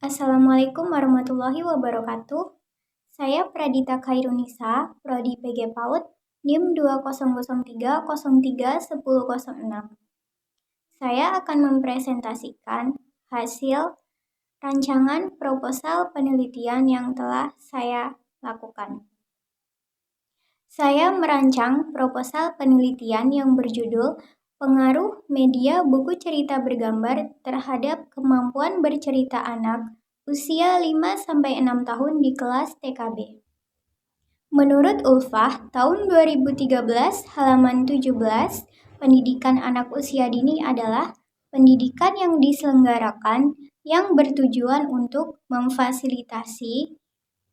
Assalamualaikum warahmatullahi wabarakatuh. Saya Pradita Khairunisa, Prodi PG PAUD, NIM 2003031006. Saya akan mempresentasikan hasil rancangan proposal penelitian yang telah saya lakukan. Saya merancang proposal penelitian yang berjudul Pengaruh Media Buku Cerita Bergambar terhadap Kemampuan Bercerita Anak usia 5-6 tahun di kelas TKB. Menurut Ulfah, tahun 2013, halaman 17, pendidikan anak usia dini adalah pendidikan yang diselenggarakan yang bertujuan untuk memfasilitasi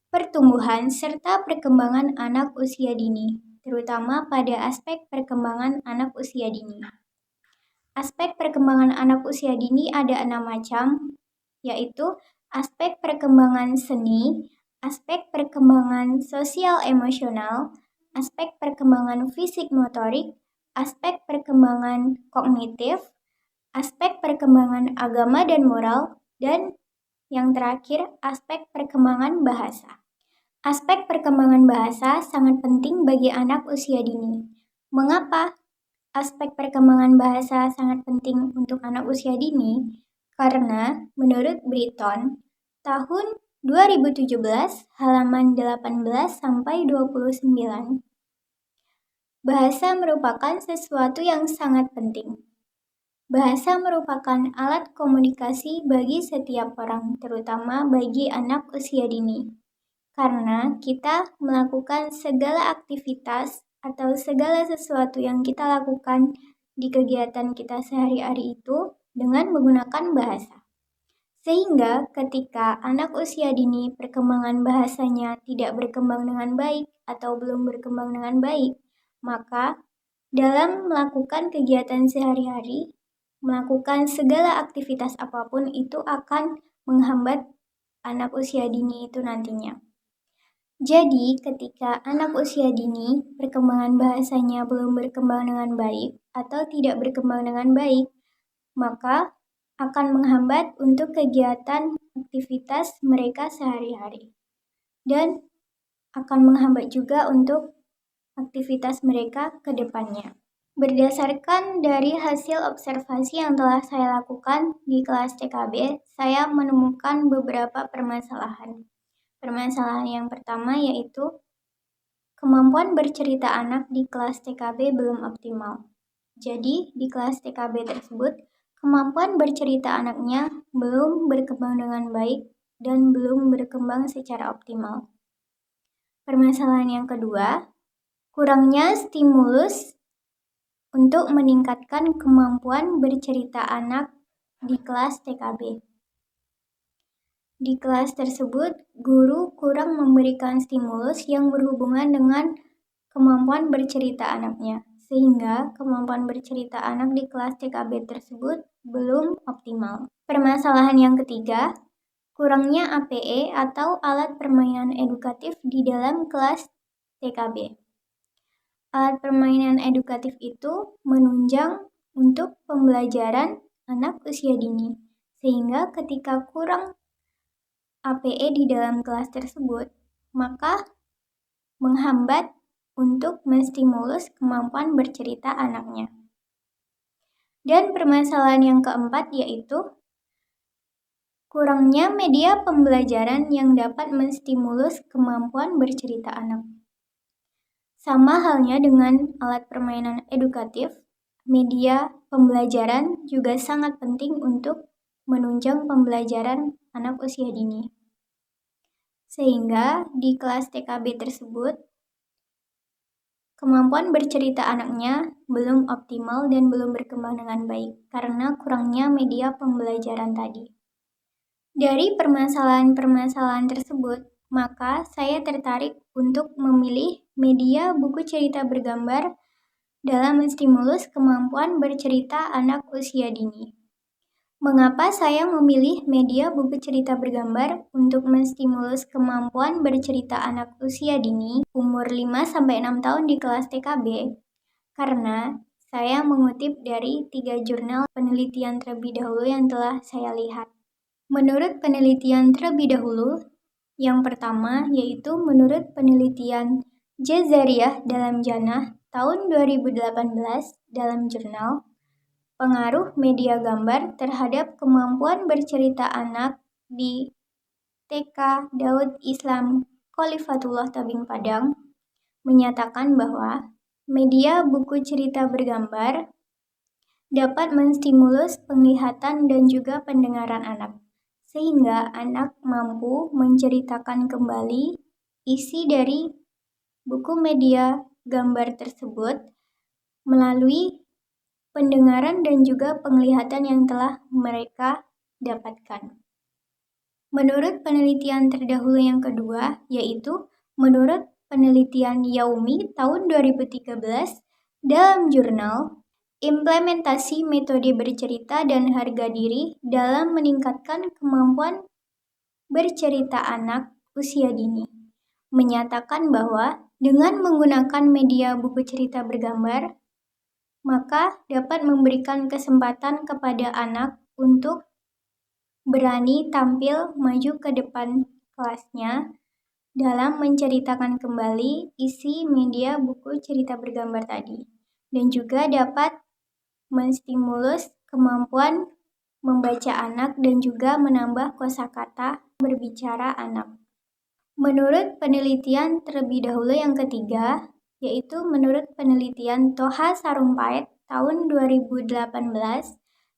pertumbuhan serta perkembangan anak usia dini, terutama pada aspek perkembangan anak usia dini. Aspek perkembangan anak usia dini ada 6 macam, yaitu aspek perkembangan seni, aspek perkembangan sosial emosional, aspek perkembangan fisik motorik, aspek perkembangan kognitif, aspek perkembangan agama dan moral, dan yang terakhir aspek perkembangan bahasa. Aspek perkembangan bahasa sangat penting bagi anak usia dini. Mengapa aspek perkembangan bahasa sangat penting untuk anak usia dini? Karena menurut Britton, tahun 2017, halaman 18-29, bahasa merupakan sesuatu yang sangat penting. Bahasa merupakan alat komunikasi bagi setiap orang, terutama bagi anak usia dini. Karena kita melakukan segala aktivitas atau segala sesuatu yang kita lakukan di kegiatan kita sehari-hari itu dengan menggunakan bahasa. Sehingga ketika anak usia dini perkembangan bahasanya tidak berkembang dengan baik atau belum berkembang dengan baik, maka dalam melakukan kegiatan sehari-hari, melakukan segala aktivitas apapun itu akan menghambat anak usia dini itu nantinya. Jadi, ketika anak usia dini perkembangan bahasanya belum berkembang dengan baik atau tidak berkembang dengan baik, maka akan menghambat untuk kegiatan aktivitas mereka sehari-hari. Dan akan menghambat juga untuk aktivitas mereka ke depannya. Berdasarkan dari hasil observasi yang telah saya lakukan di kelas TKB, saya menemukan beberapa permasalahan. Permasalahan yang pertama yaitu kemampuan bercerita anak di kelas TKB belum optimal. Jadi, di kelas TKB tersebut, kemampuan bercerita anaknya belum berkembang dengan baik dan belum berkembang secara optimal. Permasalahan yang kedua, kurangnya stimulus untuk meningkatkan kemampuan bercerita anak di kelas TKB. Di kelas tersebut, guru kurang memberikan stimulus yang berhubungan dengan kemampuan bercerita anaknya, sehingga kemampuan bercerita anak di kelas TKB tersebut belum optimal. Permasalahan yang ketiga, kurangnya APE atau alat permainan edukatif di dalam kelas TKB. Alat permainan edukatif itu menunjang untuk pembelajaran anak usia dini, sehingga ketika kurang APE di dalam kelas tersebut, maka menghambat untuk menstimulus kemampuan bercerita anaknya. Dan permasalahan yang keempat yaitu kurangnya media pembelajaran yang dapat menstimulus kemampuan bercerita anak. Sama halnya dengan alat permainan edukatif, media pembelajaran juga sangat penting untuk menunjang pembelajaran anak usia dini. Sehingga di kelas TKB tersebut, kemampuan bercerita anaknya belum optimal dan belum berkembang dengan baik karena kurangnya media pembelajaran tadi. Dari permasalahan-permasalahan tersebut, maka saya tertarik untuk memilih media buku cerita bergambar dalam menstimulus kemampuan bercerita anak usia dini. Mengapa saya memilih media buku cerita bergambar untuk menstimulus kemampuan bercerita anak usia dini umur 5-6 tahun di kelas TKB? Karena saya mengutip dari 3 jurnal penelitian terlebih dahulu yang telah saya lihat. Menurut penelitian terlebih dahulu, yang pertama yaitu menurut penelitian Jazariah dalam Jannah tahun 2018 dalam jurnal Pengaruh Media Gambar Terhadap Kemampuan Bercerita Anak di TK Daud Islam Khalifatullah Tabing Padang menyatakan bahwa media buku cerita bergambar dapat menstimulus penglihatan dan juga pendengaran anak, sehingga anak mampu menceritakan kembali isi dari buku media gambar tersebut melalui pendengaran dan juga penglihatan yang telah mereka dapatkan. Menurut penelitian terdahulu yang kedua, yaitu menurut penelitian Yaumi tahun 2013 dalam jurnal Implementasi Metode Bercerita dan Harga Diri dalam Meningkatkan Kemampuan Bercerita Anak Usia Dini, menyatakan bahwa dengan menggunakan media buku cerita bergambar, maka dapat memberikan kesempatan kepada anak untuk berani tampil maju ke depan kelasnya dalam menceritakan kembali isi media buku cerita bergambar tadi, dan juga dapat menstimulus kemampuan membaca anak dan juga menambah kosakata berbicara anak. Menurut penelitian terlebih dahulu yang ketiga, yaitu menurut penelitian Toha Sarumpait tahun 2018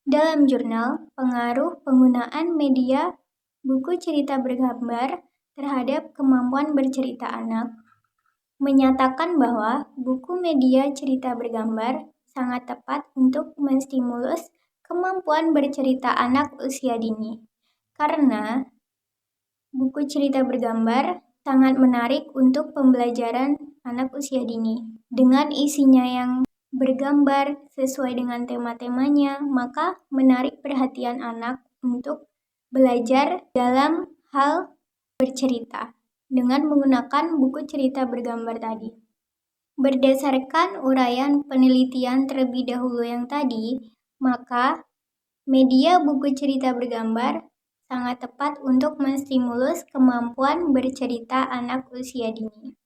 dalam jurnal Pengaruh Penggunaan Media Buku Cerita Bergambar Terhadap Kemampuan Bercerita Anak, menyatakan bahwa buku media cerita bergambar sangat tepat untuk menstimulus kemampuan bercerita anak usia dini. Karena buku cerita bergambar sangat menarik untuk pembelajaran anak usia dini. Dengan isinya yang bergambar sesuai dengan tema-temanya, maka menarik perhatian anak untuk belajar dalam hal bercerita dengan menggunakan buku cerita bergambar tadi. Berdasarkan uraian penelitian terlebih dahulu yang tadi, maka media buku cerita bergambar sangat tepat untuk menstimulus kemampuan bercerita anak usia dini.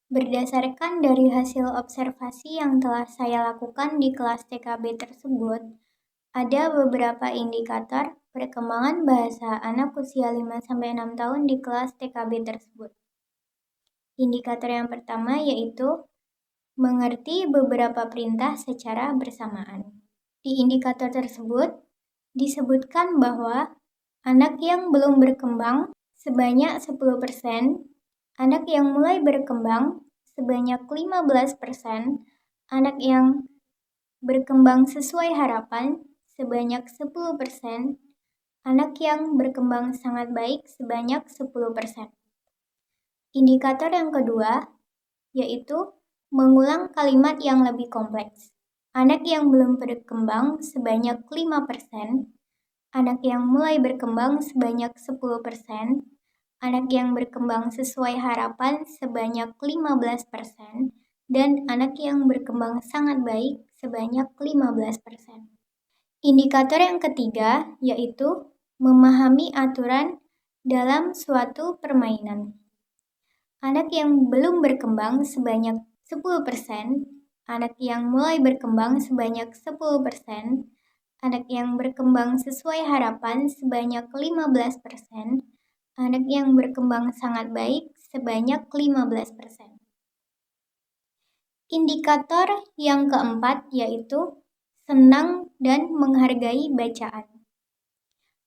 Berdasarkan dari hasil observasi yang telah saya lakukan di kelas TKB tersebut, ada beberapa indikator perkembangan bahasa anak usia 5-6 tahun di kelas TKB tersebut. Indikator yang pertama yaitu mengerti beberapa perintah secara bersamaan. Di indikator tersebut disebutkan bahwa anak yang belum berkembang sebanyak 10%, anak yang mulai berkembang sebanyak 15%, anak yang berkembang sesuai harapan sebanyak 10%, anak yang berkembang sangat baik sebanyak 10%. Indikator yang kedua yaitu mengulang kalimat yang lebih kompleks. Anak yang belum berkembang sebanyak 5%, anak yang mulai berkembang sebanyak 10%, anak yang berkembang sesuai harapan sebanyak 15%, dan anak yang berkembang sangat baik sebanyak 15%. Indikator yang ketiga yaitu memahami aturan dalam suatu permainan. Anak yang belum berkembang sebanyak 10%, anak yang mulai berkembang sebanyak 10%, anak yang berkembang sesuai harapan sebanyak 15%, anak yang berkembang sangat baik sebanyak 15%. Indikator yang keempat yaitu senang dan menghargai bacaan.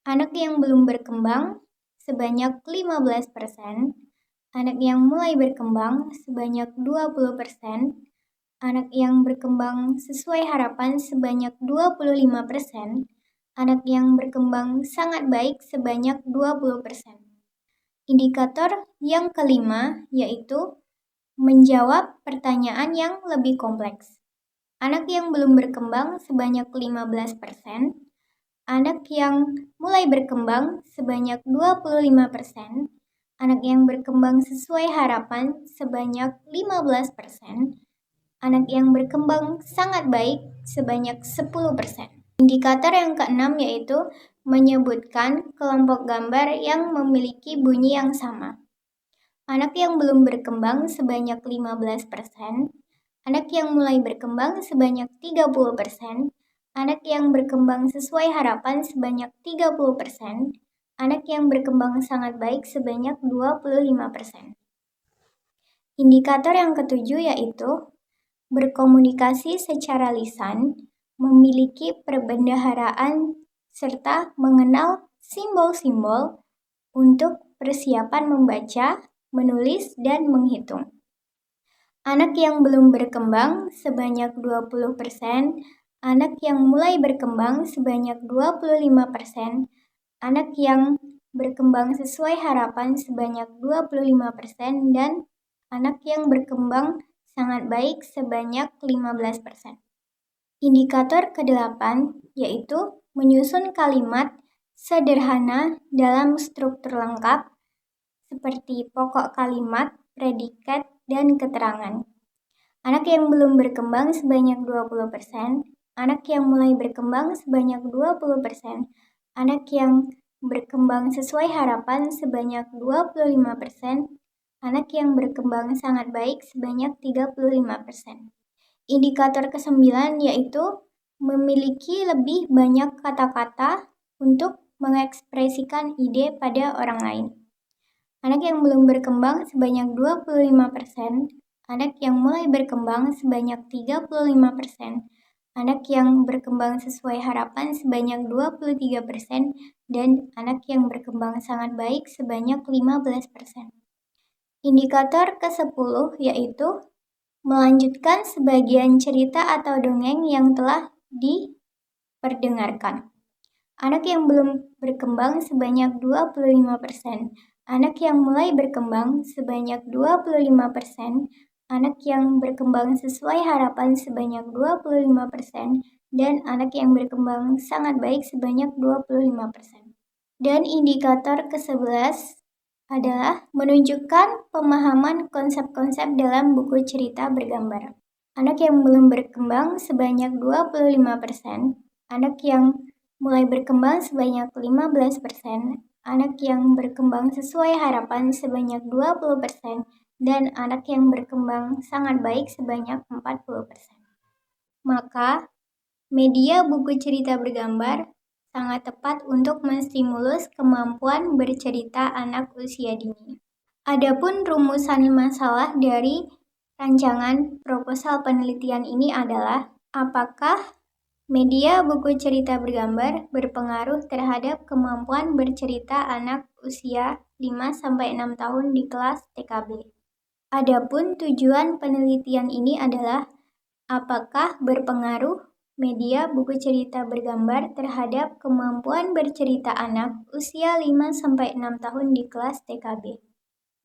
Anak yang belum berkembang sebanyak 15%, anak yang mulai berkembang sebanyak 20%, anak yang berkembang sesuai harapan sebanyak 25%, anak yang berkembang sangat baik sebanyak 20%. Indikator yang kelima yaitu menjawab pertanyaan yang lebih kompleks. Anak yang belum berkembang sebanyak 15%, anak yang mulai berkembang sebanyak 25%, anak yang berkembang sesuai harapan sebanyak 15%, anak yang berkembang sangat baik sebanyak 10%. Indikator yang keenam yaitu menyebutkan kelompok gambar yang memiliki bunyi yang sama. Anak yang belum berkembang sebanyak 15%, anak yang mulai berkembang sebanyak 30%, anak yang berkembang sesuai harapan sebanyak 30%, anak yang berkembang sangat baik sebanyak 25%. Indikator yang ketujuh yaitu berkomunikasi secara lisan, memiliki perbendaharaan, serta mengenal simbol-simbol untuk persiapan membaca, menulis, dan menghitung. Anak yang belum berkembang sebanyak 20%, anak yang mulai berkembang sebanyak 25%, anak yang berkembang sesuai harapan sebanyak 25%, dan anak yang berkembang sangat baik sebanyak 15%. Indikator ke-8 yaitu menyusun kalimat sederhana dalam struktur lengkap seperti pokok kalimat, predikat, dan keterangan. Anak yang belum berkembang sebanyak 20%, anak yang mulai berkembang sebanyak 20%, anak yang berkembang sesuai harapan sebanyak 25%, anak yang berkembang sangat baik sebanyak 35%. Indikator ke-9 yaitu memiliki lebih banyak kata-kata untuk mengekspresikan ide pada orang lain. Anak yang belum berkembang sebanyak 25%, anak yang mulai berkembang sebanyak 35%, anak yang berkembang sesuai harapan sebanyak 23%, dan anak yang berkembang sangat baik sebanyak 15%. Indikator ke-10 yaitu melanjutkan sebagian cerita atau dongeng yang telah diperdengarkan. Anak yang belum berkembang sebanyak 25%, anak yang mulai berkembang sebanyak 25%, anak yang berkembang sesuai harapan sebanyak 25%, dan anak yang berkembang sangat baik sebanyak 25%. Dan indikator ke-11 adalah menunjukkan pemahaman konsep-konsep dalam buku cerita bergambar. Anak yang belum berkembang sebanyak 25%, anak yang mulai berkembang sebanyak 15%, anak yang berkembang sesuai harapan sebanyak 20%, dan anak yang berkembang sangat baik sebanyak 40%. Maka, media buku cerita bergambar sangat tepat untuk menstimulus kemampuan bercerita anak usia dini. Adapun rumusan masalah dari rancangan proposal penelitian ini adalah apakah media buku cerita bergambar berpengaruh terhadap kemampuan bercerita anak usia 5-6 tahun di kelas TKB. Adapun tujuan penelitian ini adalah apakah berpengaruh media buku cerita bergambar terhadap kemampuan bercerita anak usia 5-6 tahun di kelas TKB.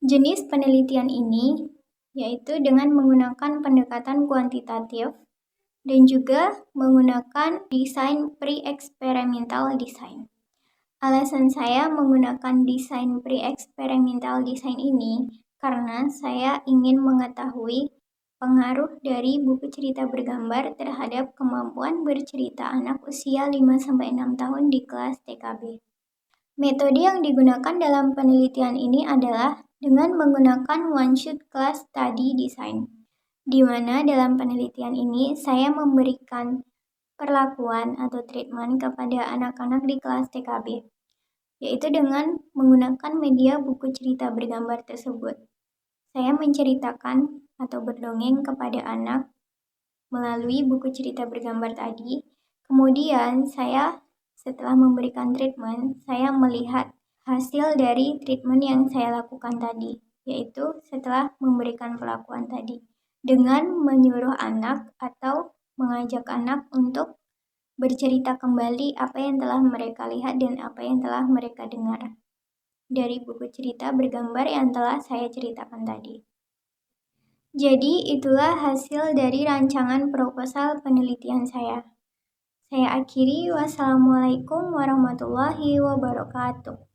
Jenis penelitian ini yaitu dengan menggunakan pendekatan kuantitatif dan juga menggunakan desain pre-experimental design. Alasan saya menggunakan desain pre-experimental design ini karena saya ingin mengetahui pengaruh dari buku cerita bergambar terhadap kemampuan bercerita anak usia 5-6 tahun di kelas TKB. Metode yang digunakan dalam penelitian ini adalah dengan menggunakan one-shot class study design, di mana dalam penelitian ini saya memberikan perlakuan atau treatment kepada anak-anak di kelas TKB, yaitu dengan menggunakan media buku cerita bergambar tersebut. Saya menceritakan atau berdongeng kepada anak melalui buku cerita bergambar tadi. Kemudian setelah memberikan treatment, saya melihat hasil dari treatment yang saya lakukan tadi, yaitu setelah memberikan perlakuan tadi, dengan menyuruh anak atau mengajak anak untuk bercerita kembali apa yang telah mereka lihat dan apa yang telah mereka dengar dari buku cerita bergambar yang telah saya ceritakan tadi. Jadi itulah hasil dari rancangan proposal penelitian saya. Saya akhiri, wassalamualaikum warahmatullahi wabarakatuh.